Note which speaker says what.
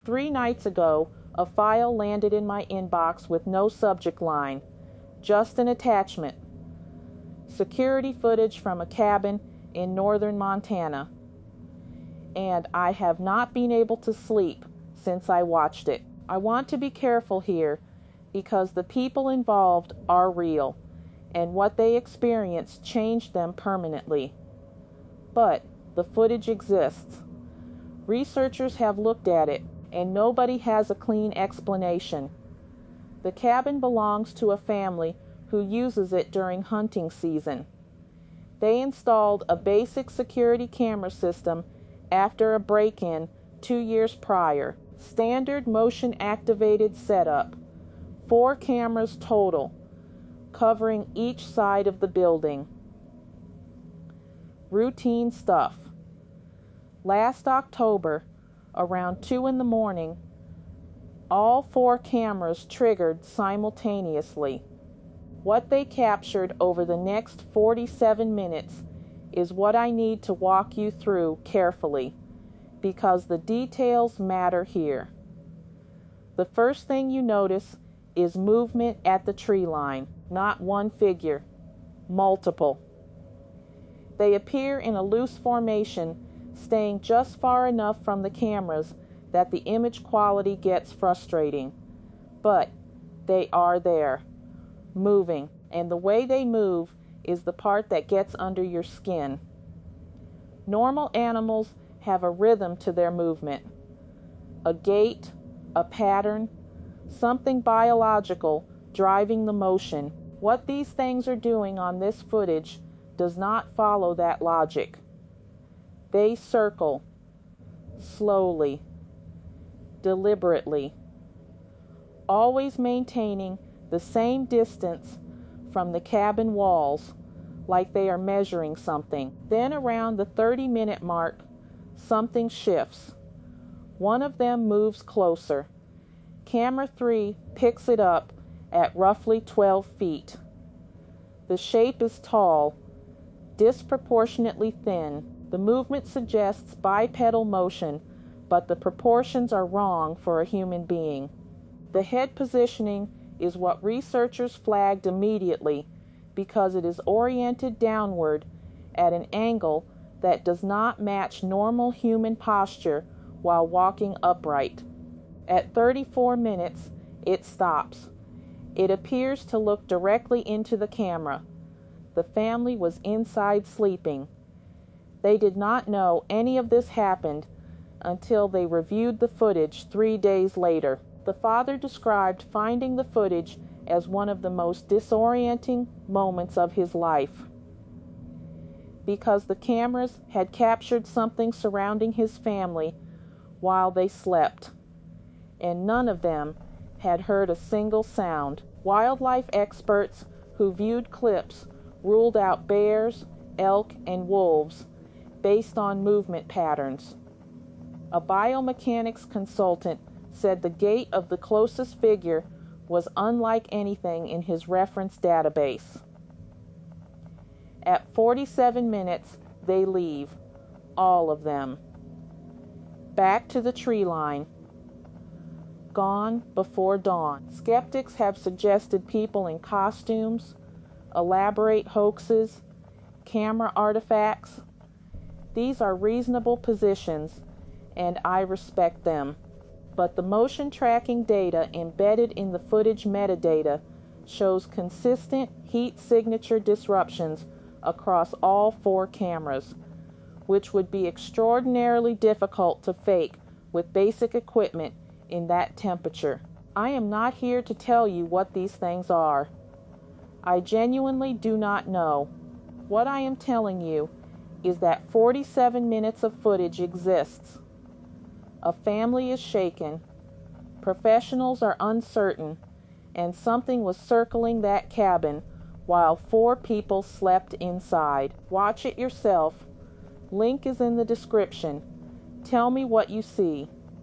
Speaker 1: 3 nights ago, a file landed in my inbox with no subject line, just an attachment. Security footage from a cabin in northern Montana. And I have not been able to sleep since I watched it. I want to be careful here because the people involved are real, and what they experienced changed them permanently. But the footage exists. Researchers have looked at it, and nobody has a clean explanation. The cabin belongs to a family who uses it during hunting season. They installed a basic security camera system after a break-in 2 years prior. Standard motion-activated setup. 4 cameras total, covering each side of the building. Routine stuff. Last October, around 2 in the morning, all 4 cameras triggered simultaneously. What they captured over the next 47 minutes is what I need to walk you through carefully, because the details matter here. The first thing you notice is movement at the tree line, not one figure, multiple. They appear in a loose formation, staying just far enough from the cameras that the image quality gets frustrating. But they are there, moving, and the way they move is the part that gets under your skin. Normal animals have a rhythm to their movement, a gait, a pattern, something biological driving the motion. What these things are doing on this footage does not follow that logic. They circle, slowly, deliberately, always maintaining the same distance from the cabin walls, like they are measuring something. Then around the 30-minute mark, something shifts. One of them moves closer. Camera 3 picks it up at roughly 12 feet. The shape is tall, disproportionately thin. The movement suggests bipedal motion, but the proportions are wrong for a human being. The head positioning is what researchers flagged immediately because it is oriented downward at an angle that does not match normal human posture while walking upright. At 34 minutes, it stops. It appears to look directly into the camera. The family was inside sleeping. They did not know any of this happened until they reviewed the footage 3 days later. The father described finding the footage as one of the most disorienting moments of his life, because the cameras had captured something surrounding his family while they slept, and none of them had heard a single sound. Wildlife experts who viewed clips ruled out bears, elk, and wolves based on movement patterns. A biomechanics consultant said the gait of the closest figure was unlike anything in his reference database. At 47 minutes, they leave, all of them. Back to the tree line. Gone before dawn. Skeptics have suggested people in costumes, elaborate hoaxes, camera artifacts. These are reasonable positions, and I respect them. But the motion tracking data embedded in the footage metadata shows consistent heat signature disruptions across all 4 cameras, which would be extraordinarily difficult to fake with basic equipment in that temperature. I am not here to tell you what these things are. I genuinely do not know. What I am telling you is that 47 minutes of footage exists. A family is shaken, professionals are uncertain, and something was circling that cabin while 4 people slept inside. Watch it yourself. Link is in the description. Tell me what you see.